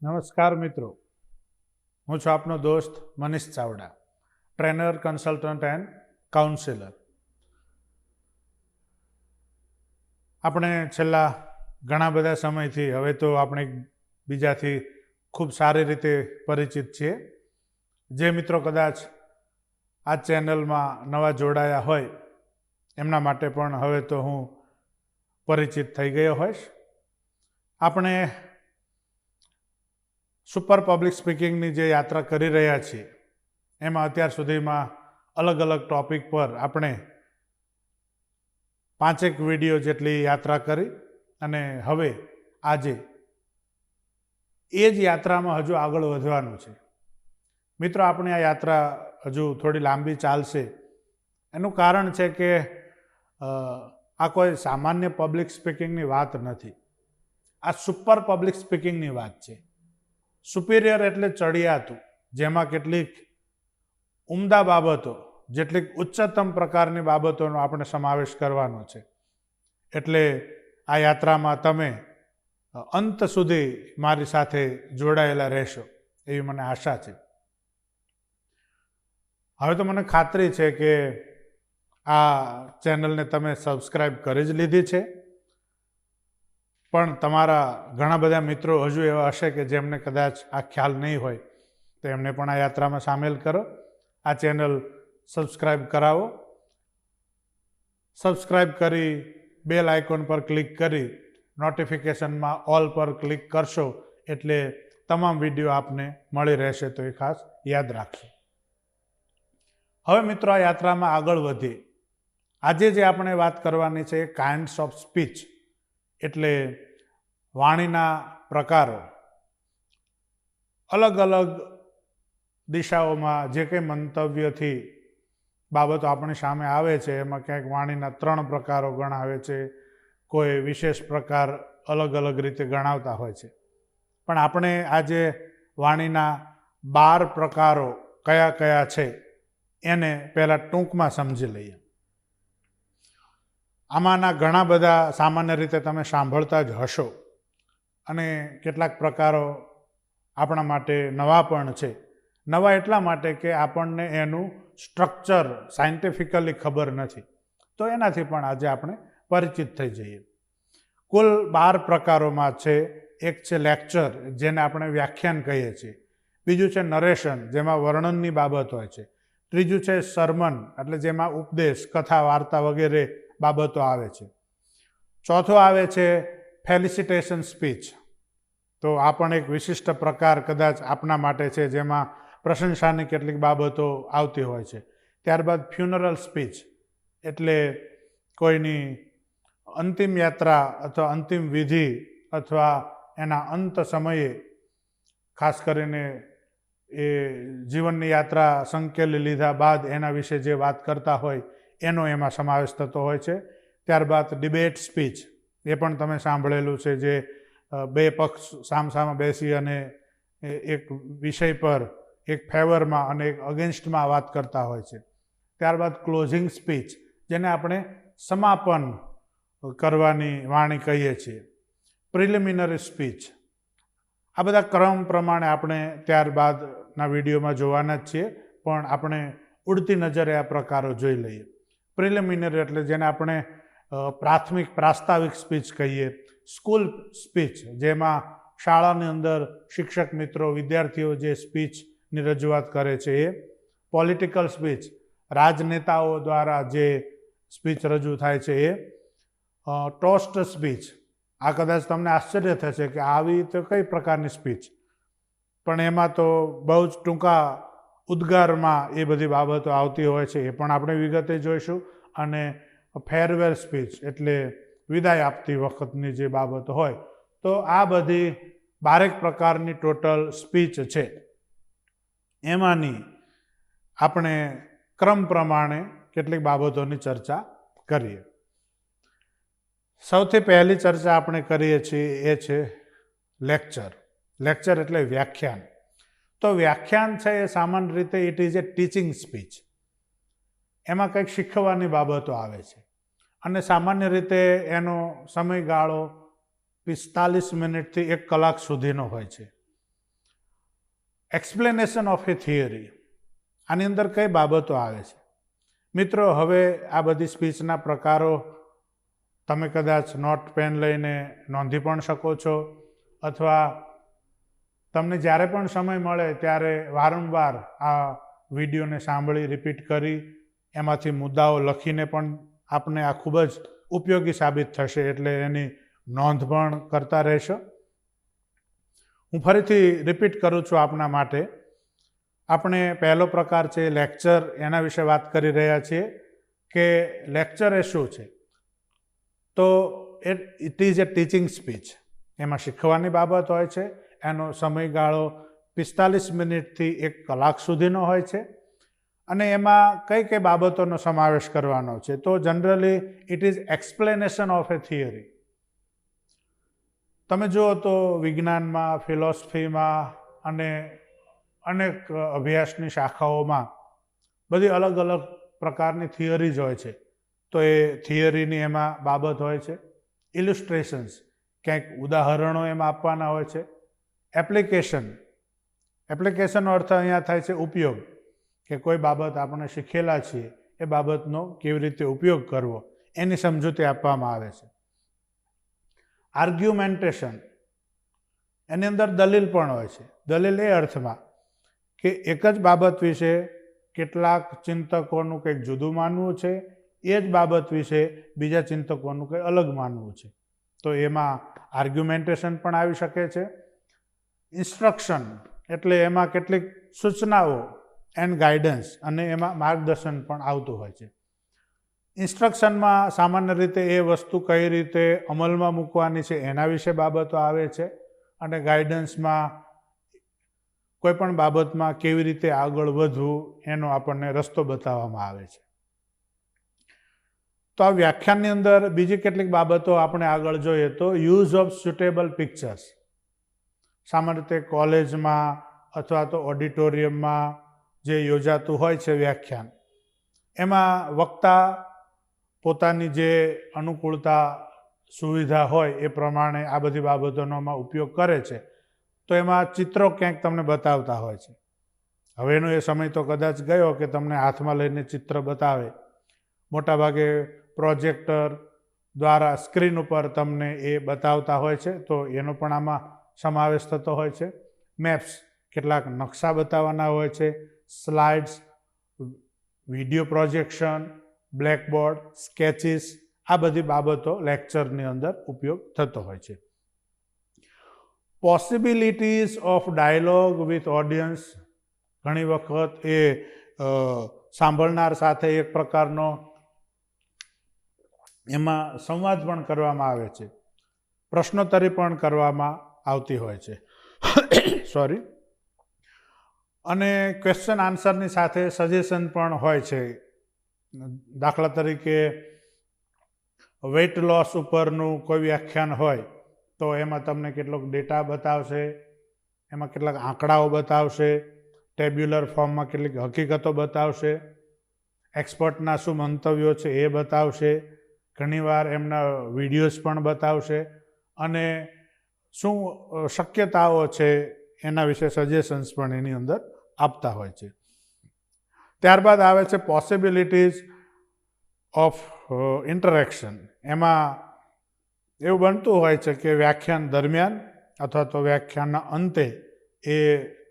નમસ્કાર મિત્રો, હું છું આપનો દોસ્ત Manish Chavda, trainer, consultant and counsellor. આપણે છેલ્લા ઘણા બધા સમયથી હવે તો આપણે બીજાથી ખૂબ સારી રીતે પરિચિત છીએ. જે મિત્રો કદાચ આ ચેનલમાં નવા જોડાયા હોય એમના માટે પણ હવે તો હું પરિચિત થઈ ગયો હોઈશ. આપણે સુપર પબ્લિક સ્પીકિંગની જે યાત્રા કરી રહ્યા છીએ એમાં અત્યાર સુધીમાં અલગ અલગ ટોપિક પર આપણે 5 વિડીયો જેટલી યાત્રા કરી અને હવે આજે એ જ યાત્રામાં હજુ આગળ વધવાનું છે. મિત્રો, આપણી આ યાત્રા હજુ થોડી લાંબી ચાલશે. એનું કારણ છે કે આ કોઈ સામાન્ય પબ્લિક સ્પીકિંગની વાત નથી, આ સુપર પબ્લિક સ્પીકિંગની વાત છે. સુપિરિયર એટલે ચડિયાતું, જેમાં કેટલીક ઉમદા બાબતો, જેટલીક ઉચ્ચતમ પ્રકારની બાબતોનો આપણે સમાવેશ કરવાનો છે. એટલે આ યાત્રામાં તમે અંત સુધી મારી સાથે જોડાયેલા રહેશો એવી મને આશા છે. હવે તો મને ખાતરી છે કે આ ચેનલને તમે સબસ્ક્રાઈબ કરી જ લીધી છે, પણ તમારા ઘણા બધા મિત્રો હજુ એવા હશે કે જેમને કદાચ આ ખ્યાલ નહીં હોય, તો એમને પણ આ યાત્રામાં સામેલ કરો. આ ચેનલ સબસ્ક્રાઈબ કરાવો. સબસ્ક્રાઈબ કરી બેલ આઇકોન પર ક્લિક કરી નોટિફિકેશનમાં ઓલ પર ક્લિક કરશો એટલે તમામ વિડીયો આપને મળી રહેશે, તો એ ખાસ યાદ રાખશો. હવે મિત્રો, આ યાત્રામાં આગળ વધીએ. આજે જે આપણે વાત કરવાની છે એ કાઇન્ડ્સ ઓફ સ્પીચ, એટલે વાણીના પ્રકારો. અલગ અલગ દિશાઓમાં જે કંઈ મંતવ્યથી બાબતો આપણી સામે આવે છે એમાં ક્યાંક વાણીના 3 પ્રકારો ગણાવે છે, કોઈ વિશેષ પ્રકાર અલગ અલગ રીતે ગણાવતા હોય છે. પણ આપણે આજે વાણીના 12 પ્રકારો કયા કયા છે એને પહેલાં ટૂંકમાં સમજી લઈએ. આમાંના ઘણા બધા સામાન્ય રીતે તમે સાંભળતા જ હશો અને કેટલાક પ્રકારો આપણા માટે નવા પણ છે. નવા એટલા માટે કે આપણને એનું સ્ટ્રક્ચર સાયન્ટિફિકલી ખબર નથી, તો એનાથી પણ આજે આપણે પરિચિત થઈ જઈએ. કુલ 12 પ્રકારોમાં છે. એક છે લેક્ચર, જેને આપણે વ્યાખ્યાન કહીએ છીએ. બીજું છે નરેશન, જેમાં વર્ણનની બાબત હોય છે. ત્રીજું છે સરમન, એટલે જેમાં ઉપદેશ, કથા, વાર્તા વગેરે બાબતો આવે છે. ચોથો આવે છે ફેલિસિટેશન સ્પીચ. તો આ પણ એક વિશિષ્ટ પ્રકાર કદાચ આપના માટે છે, જેમાં પ્રશંસાની કેટલીક બાબતો આવતી હોય છે. ત્યારબાદ ફ્યુનરલ સ્પીચ, એટલે કોઈની અંતિમ યાત્રા અથવા અંતિમ વિધિ અથવા એના અંત સમયે, ખાસ કરીને એ જીવનની યાત્રા સંકેલી લીધા બાદ એના વિશે જે વાત કરતા હોય એનો એમાં સમાવેશ થતો હોય છે. ત્યારબાદ ડિબેટ સ્પીચ, એ પણ તમે સાંભળેલું છે, જે 2 પક્ષ સામસામે બેસી અને એક વિષય પર એક ફેવરમાં અને એક અગેન્સ્ટમાં વાત કરતા હોય છે. ત્યારબાદ ક્લોઝિંગ સ્પીચ, જેને આપણે સમાપન કરવાની વાણી કહીએ છીએ. Preliminary speech. આ બધા ક્રમ પ્રમાણે આપણે ત્યારબાદના વિડીયોમાં જોવાના જ છીએ, પણ આપણે ઉડતી નજરે આ પ્રકારો જોઈ લઈએ. પ્રિલિમિનરી એટલે જેને આપણે પ્રાથમિક પ્રાસ્તાવિક સ્પીચ કહીએ. સ્કૂલ સ્પીચ, જેમાં શાળાની અંદર શિક્ષક મિત્રો, વિદ્યાર્થીઓ જે સ્પીચની રજૂઆત કરે છે એ. પોલિટિકલ સ્પીચ, રાજનેતાઓ દ્વારા જે સ્પીચ રજૂ થાય છે એ. ટોસ્ટ સ્પીચ, આ કદાચ તમને આશ્ચર્ય થશે કે આવી તો કઈ પ્રકારની સ્પીચ, પણ એમાં તો બહુ જ ટૂંકા ઉદ્ગારમાં એ બધી બાબતો આવતી હોય છે, એ પણ આપણે વિગતે જોઈશું. અને ફેરવેલ સ્પીચ, એટલે વિદાય આપતી વખતની જે બાબતો હોય. તો આ બધી 12 પ્રકારની ટોટલ સ્પીચ છે. એમાંની આપણે ક્રમ પ્રમાણે કેટલીક બાબતોની ચર્ચા કરીએ. સૌથી પહેલી ચર્ચા આપણે કરીએ છીએ એ છે લેક્ચર. લેક્ચર એટલે વ્યાખ્યાન. તો વ્યાખ્યાન છે એ સામાન્ય રીતે it is A teaching speech. એમાં કંઈક શીખવાની બાબતો આવે છે અને સામાન્ય રીતે એનો સમયગાળો 45 મિનિટથી 1 કલાક સુધીનો હોય છે. એક્સપ્લેનેશન ઓફ એ થિયરી, આની અંદર કઈ બાબતો આવે છે? મિત્રો, હવે આ બધી સ્પીચના પ્રકારો તમે કદાચ નોટ પેન લઈને નોંધી પણ શકો છો, અથવા તમને જ્યારે પણ સમય મળે ત્યારે વારંવાર આ વિડીયોને સાંભળી રિપીટ કરી એમાંથી મુદ્દાઓ લખીને પણ આપને આ ખૂબ જ ઉપયોગી સાબિત થશે, એટલે એની નોંધ પણ કરતા રહેશો. હું ફરીથી રિપીટ કરું છું આપના માટે. આપણે પહેલો પ્રકાર છે લેક્ચર, એના વિશે વાત કરી રહ્યા છીએ કે લેક્ચર એ શું છે. તો it is A teaching speech. એમાં શીખવાની બાબત હોય છે. એનો સમયગાળો 45 મિનિટથી 1 કલાક સુધીનો હોય છે, અને એમાં કઈ કઈ બાબતોનો સમાવેશ કરવાનો છે. તો generally it is explanation of A theory. તમે જુઓ તો વિજ્ઞાનમાં, ફિલોસફીમાં અને અનેક અભ્યાસની શાખાઓમાં બધી અલગ અલગ પ્રકારની થિયરીઝ હોય છે. તો એ થિયરીની એમાં બાબત હોય છે. ઇલિસ્ટ્રેશન્સ, ક્યાંક ઉદાહરણો એમાં આપવાના હોય છે. એપ્લિકેશનનો અર્થ અહીંયા થાય છે ઉપયોગ, કે કોઈ બાબત આપણે શીખેલા છીએ એ બાબતનો કેવી રીતે ઉપયોગ કરવો, એની સમજૂતી આપવામાં આવે છે. આર્ગ્યુમેન્ટેશન, એની અંદર દલીલ પણ હોય છે. દલીલ એ અર્થમાં કે એક જ બાબત વિશે કેટલાક ચિંતકોનું કંઈક જુદું માનવું છે, એ જ બાબત વિશે બીજા ચિંતકોનું કંઈ અલગ માનવું છે. તો એમાં આર્ગ્યુમેન્ટેશન પણ આવી શકે છે. ઇન્સ્ટ્રક્શન એટલે એમાં કેટલીક સૂચનાઓ એન્ડ ગાઈડન્સ, અને એમાં માર્ગદર્શન પણ આવતું હોય છે. ઇન્સ્ટ્રક્શનમાં સામાન્ય રીતે એ વસ્તુ કઈ રીતે અમલમાં મૂકવાની છે એના વિશે બાબતો આવે છે, અને ગાઈડન્સમાં કોઈ પણ બાબતમાં કેવી રીતે આગળ વધવું એનો આપણને રસ્તો બતાવવામાં આવે છે. તો આ વ્યાખ્યાનની અંદર બીજી કેટલીક બાબતો આપણે આગળ જોઈએ તો યુઝ ઓફ સુટેબલ પિક્ચર્સ. સામાન્ય રીતે કોલેજમાં અથવા તો ઓડિટોરિયમમાં જે યોજાતું હોય છે વ્યાખ્યાન, એમાં વક્તા પોતાની જે અનુકૂળતા સુવિધા હોય એ પ્રમાણે આ બધી બાબતોનો ઉપયોગ કરે છે. તો એમાં ચિત્રો ક્યાંક તમને બતાવતા હોય છે. હવેનો એ સમય તો કદાચ ગયો કે તમને હાથમાં લઈને ચિત્ર બતાવે. મોટાભાગે પ્રોજેક્ટર દ્વારા સ્ક્રીન ઉપર તમને એ બતાવતા હોય છે, તો એનો પણ આમાં સમાવેશ થતો હોય છે. મેપ્સ, કેટલાક નકશા બતાવવાના હોય છે. Slides, video projection, blackboard, sketches, આ બધી બાબતો લેક્ચરની અંદર ઉપયોગ થતો હોય છે. Possibilities of dialogue with audience, ઘણી વખત એ સાંભળનાર સાથે એક પ્રકારનો એમાં સંવાદ પણ કરવામાં આવે છે. પ્રશ્નોત્તરી પણ કરવામાં આવતી હોય છે. સોરી. અને ક્વેશ્ચન આન્સરની સાથે સજેશન પણ હોય છે. દાખલા તરીકે વેઇટ લોસ ઉપરનું કોઈ વ્યાખ્યાન હોય તો એમાં તમને કેટલોક ડેટા બતાવશે, એમાં કેટલાક આંકડાઓ બતાવશે, ટેબ્યુલર ફોર્મમાં કેટલીક હકીકતો બતાવશે, એક્સપર્ટના શું મંતવ્યો છે એ બતાવશે, ઘણીવાર એમના વિડીયોઝ પણ બતાવશે, અને શું શક્યતાઓ છે એના વિશે સજેશન્સ પણ એની અંદર આપતા હોય છે. ત્યારબાદ આવે છે પોસિબિલિટીઝ ઓફ ઇન્ટરેક્શન. એમાં એવું બનતું હોય છે કે વ્યાખ્યાન દરમિયાન અથવા તો વ્યાખ્યાનના અંતે એ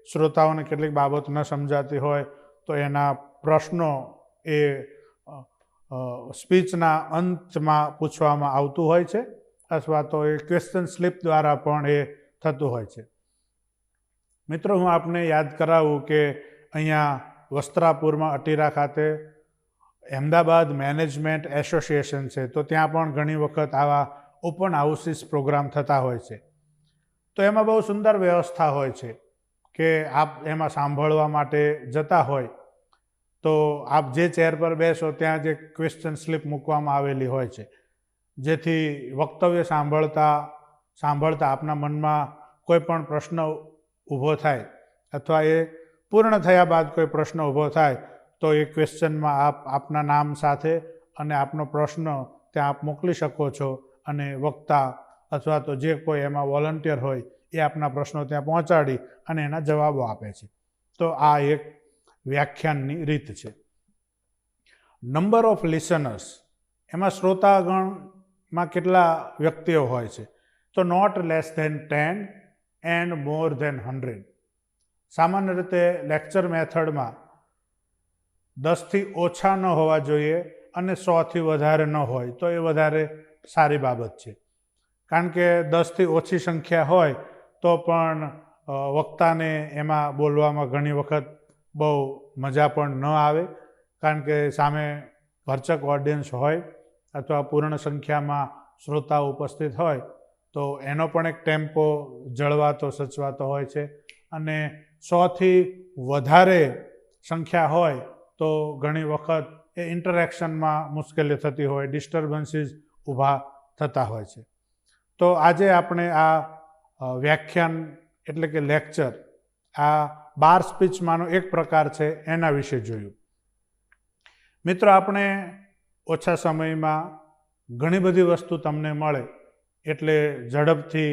શ્રોતાઓને કેટલીક બાબત ન સમજાતી હોય તો એના પ્રશ્નો એ સ્પીચના અંતમાં પૂછવામાં આવતું હોય છે, અથવા તો એ ક્વેશ્ચન સ્લિપ દ્વારા પણ એ થતું હોય છે. મિત્રો, હું આપને યાદ કરાવું કે અહીંયા વસ્ત્રાપુરમાં અટીરા ખાતે અમદાવાદ મેનેજમેન્ટ એસોસિએશન છે, તો ત્યાં પણ ઘણી વખત આવા ઓપન હાઉસીસ પ્રોગ્રામ થતા હોય છે. તો એમાં બહુ સુંદર વ્યવસ્થા હોય છે કે આપ એમાં સાંભળવા માટે જતા હોય તો આપ જે ચેર પર બેસો ત્યાં જે ક્વેશ્ચન સ્લિપ મૂકવામાં આવેલી હોય છે, જેથી વક્તવ્ય સાંભળતા આપના મનમાં કોઈ પણ પ્રશ્ન ઊભો થાય, અથવા એ પૂર્ણ થયા બાદ કોઈ પ્રશ્ન ઊભો થાય તો એ ક્વેશ્ચનમાં આપ આપના નામ સાથે અને આપનો પ્રશ્ન ત્યાં આપ મોકલી શકો છો, અને વક્તા અથવા તો જે કોઈ એમાં વોલન્ટિયર હોય એ આપના પ્રશ્નો ત્યાં પહોંચાડી અને એના જવાબો આપે છે. તો આ એક વ્યાખ્યાનની રીત છે. નંબર ઓફ લિસનર્સ, એમાં શ્રોતાગણમાં કેટલા વ્યક્તિઓ હોય છે? તો not less than 10 and more than 100. સામાન્ય રીતે લેક્ચર મેથડમાં 10થી ઓછા ન હોવા જોઈએ અને 100થી વધારે ન હોય તો એ વધારે સારી બાબત છે. કારણ કે 10થી ઓછી સંખ્યા હોય તો પણ વક્તાને એમાં બોલવામાં ઘણી વખત બહુ મજા પણ ન આવે, કારણ કે સામે ભરચક ઓડિયન્સ હોય અથવા પૂર્ણ સંખ્યામાં શ્રોતાઓ ઉપસ્થિત હોય તો એનો પણ એક ટેમ્પો જળવાતો સચવાતો હોય છે. અને 100થી વધારે સંખ્યા હોય તો ઘણી વખત એ ઇન્ટરેક્શનમાં મુશ્કેલી થતી હોય, ડિસ્ટર્બન્સીસ ઊભા થતા હોય છે. તો આજે આપણે આ વ્યાખ્યાન એટલે કે લેક્ચર, આ બાર સ્પીચમાંનો એક પ્રકાર છે એના વિશે જોયું. મિત્રો, આપણે ઓછા સમયમાં ઘણી બધી વસ્તુ તમને મળે એટલે ઝડપથી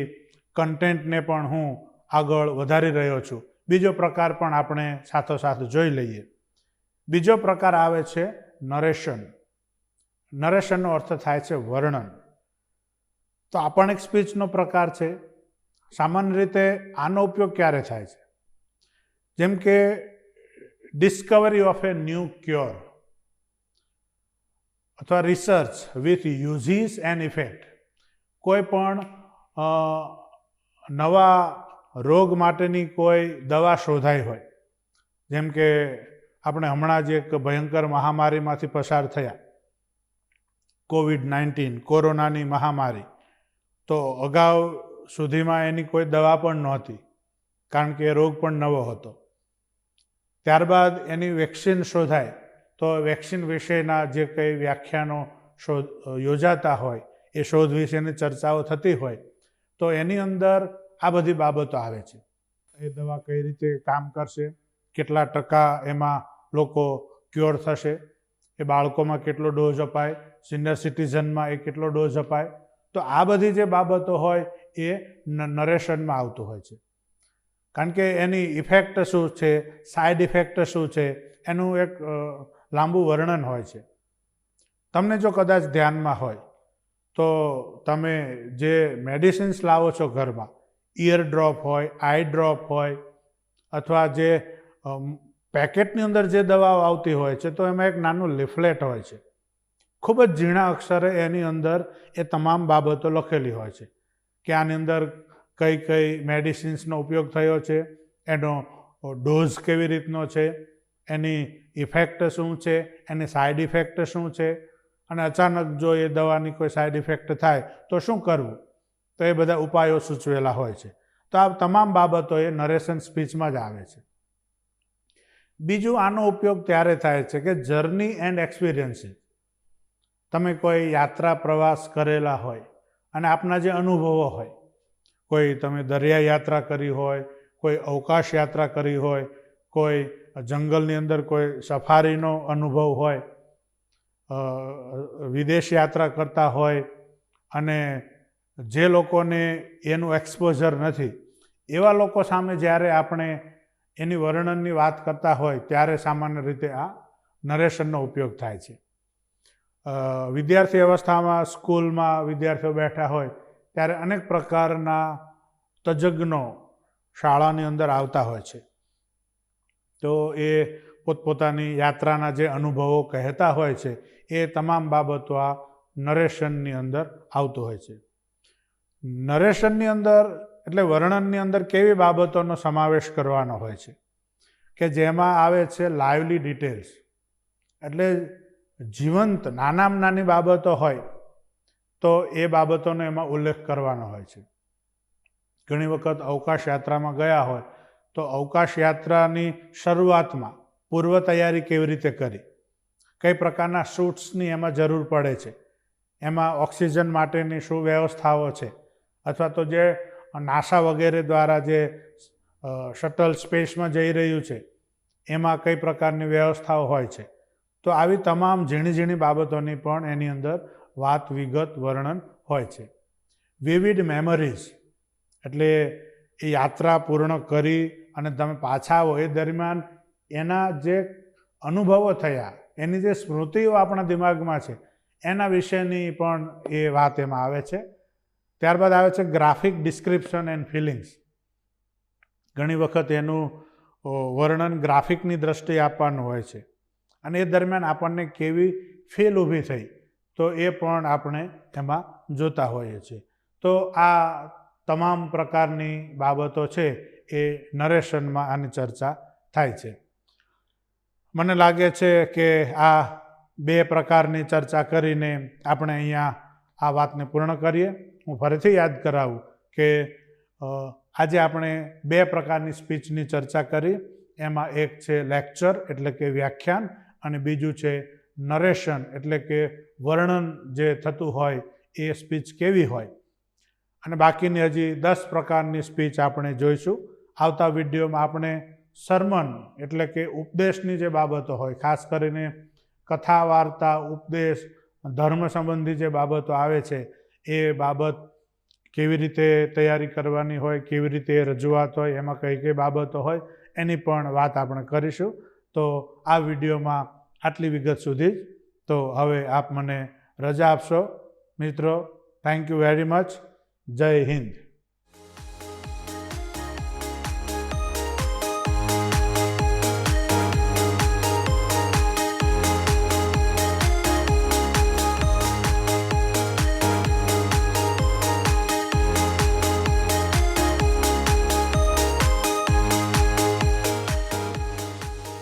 કન્ટેન્ટને પણ હું આગળ વધારી રહ્યો છું. બીજો પ્રકાર પણ આપણે સાથોસાથ જોઈ લઈએ. બીજો પ્રકાર આવે છે નરેશન. નરેશનનો અર્થ થાય છે વર્ણન. તો આ પણ એક સ્પીચનો પ્રકાર છે. સામાન્ય રીતે આનો ઉપયોગ ક્યારે થાય છે? જેમ કે discovery of a new cure અથવા research with uses and effect. કોઈ પણ નવા રોગ માટેની કોઈ દવા શોધાઈ હોય, જેમ કે આપણે હમણાં જ એક ભયંકર મહામારીમાંથી પસાર થયા, COVID-19, કોરોનાની મહામારી. તો અગાઉ સુધીમાં એની કોઈ દવા પણ નહોતી, કારણ કે એ રોગ પણ નવો હતો. ત્યારબાદ એની વેક્સિન શોધાય તો વેક્સિન વિશેના જે કંઈ વ્યાખ્યાનો યોજાતા હોય, એ શોધ વિશેની ચર્ચાઓ થતી હોય, તો એની અંદર આ બધી બાબતો આવે છે. એ દવા કઈ રીતે કામ કરશે, કેટલા ટકા એમાં લોકો ક્યોર થશે, એ બાળકોમાં કેટલો ડોઝ અપાય, સિનિયર સિટીઝનમાં એ કેટલો ડોઝ અપાય. તો આ બધી જે બાબતો હોય એ નરેશનમાં આવતું હોય છે. કારણ કે એની ઇફેક્ટ શું છે, સાઇડ ઇફેક્ટ શું છે, એનું એક લાંબુ વર્ણન હોય છે. તમને જો કદાચ ધ્યાનમાં હોય તો તમે જે મેડિસિન્સ લાવો છો ઘરમાં, ઇયર ડ્રોપ હોય, આઈ ડ્રોપ હોય, અથવા જે પેકેટની અંદર જે દવાઓ આવતી હોય છે, તો એમાં એક નાનું લિફલેટ હોય છે. ખૂબ જ ઝીણા અક્ષરે એની અંદર એ તમામ બાબતો લખેલી હોય છે કે આની અંદર કઈ કઈ મેડિસિન્સનો ઉપયોગ થયો છે, એનો ડોઝ કેવી રીતનો છે, એની ઇફેક્ટ શું છે, એની સાઇડ ઇફેક્ટ શું છે, અને અચાનક જો એ દવાની કોઈ સાઇડ ઇફેક્ટ થાય તો શું કરવું, તો એ બધા ઉપાયો સૂચવેલા હોય છે. તો આ તમામ બાબતો એ નરેશન સ્પીચમાં જ આવે છે. બીજું, આનો ઉપયોગ ત્યારે થાય છે કે જર્ની એન્ડ એક્સપિરિયન્સીસ. તમે કોઈ યાત્રા પ્રવાસ કરેલા હોય અને આપના જે અનુભવો હોય, કોઈ તમે દરિયા યાત્રા કરી હોય, કોઈ અવકાશ યાત્રા કરી હોય, કોઈ જંગલની અંદર કોઈ સફારીનો અનુભવ હોય, વિદેશ યાત્રા કરતા હોય, અને જે લોકોને એનું એક્સપોઝર નથી એવા લોકો સામે જ્યારે આપણે એની વર્ણનની વાત કરતા હોય ત્યારે સામાન્ય રીતે આ નરેશનનો ઉપયોગ થાય છે. વિદ્યાર્થી અવસ્થામાં સ્કૂલમાં વિદ્યાર્થીઓ બેઠા હોય ત્યારે અનેક પ્રકારના તજજ્ઞો શાળાની અંદર આવતા હોય છે. તો એ પોતપોતાની યાત્રાના જે અનુભવો કહેતા હોય છે એ તમામ બાબતો આ નરેશનની અંદર આવતું હોય છે. નરેશનની અંદર એટલે વર્ણનની અંદર કેવી બાબતોનો સમાવેશ કરવાનો હોય છે કે જેમાં આવે છે લાઇવલી ડિટેલ્સ. એટલે જીવંત નાનામાં નાની બાબતો હોય તો એ બાબતોનો એમાં ઉલ્લેખ કરવાનો હોય છે. ઘણી વખત અવકાશ યાત્રામાં ગયા હોય તો અવકાશ યાત્રાની શરૂઆતમાં પૂર્વ તૈયારી કેવી રીતે કરી, કઈ પ્રકારના શૂટ્સની એમાં જરૂર પડે છે, એમાં ઓક્સિજન માટેની શું વ્યવસ્થાઓ છે, અથવા તો જે નાસા વગેરે દ્વારા જે શટલ સ્પેસમાં જઈ રહ્યું છે એમાં કઈ પ્રકારની વ્યવસ્થાઓ હોય છે. તો આવી તમામ ઝીણી ઝીણી બાબતોની પણ એની અંદર વાત વિગત વર્ણન હોય છે. વિવિડ મેમરીઝ એટલે એ યાત્રા પૂર્ણ કરી અને તમે પાછા આવો એ દરમિયાન એના જે અનુભવો થયા, એની જે સ્મૃતિઓ આપણા દિમાગમાં છે એના વિશેની પણ એ વાત એમાં આવે છે. ત્યારબાદ આવે છે ગ્રાફિક ડિસ્ક્રિપ્શન એન્ડ ફિલિંગ્સ. ઘણી વખત એનું વર્ણન ગ્રાફિકની દ્રષ્ટિએ આપવાનું હોય છે અને એ દરમિયાન આપણને કેવી ફીલ ઊભી થઈ તો એ પણ આપણે એમાં જોતા હોઈએ છીએ. તો આ તમામ પ્રકારની બાબતો છે એ નરેશનમાં આની ચર્ચા થાય છે. મને લાગે છે કે આ બે પ્રકારની ચર્ચા કરીને આપણે અહીંયા આ વાતને પૂર્ણ કરીએ. હું ફરીથી યાદ કરાવું કે આજે આપણે બે પ્રકારની સ્પીચની ચર્ચા કરી. એમાં એક છે લેક્ચર એટલે કે વ્યાખ્યાન અને બીજું છે નરેશન એટલે કે વર્ણન જે થતું હોય એ સ્પીચ કેવી હોય. અને બાકીની હજી 10 પ્રકારની સ્પીચ આપણે જોઈશું. આવતા વિડીયોમાં આપણે સરમન એટલે કે ઉપદેશની જે બાબતો હોય, ખાસ કરીને કથા, વાર્તા, ઉપદેશ, ધર્મ સંબંધી જે બાબતો આવે છે એ બાબત કેવી રીતે તૈયારી કરવાની હોય, કેવી રીતે રજૂઆત હોય, એમાં કઈ કઈ બાબતો હોય એની પણ વાત આપણે કરીશું. તો આ વિડીયોમાં આટલી વિગત સુધી જ. તો હવે આપ મને રજા આપશો મિત્રો. Thank you very much. જય હિન્દ.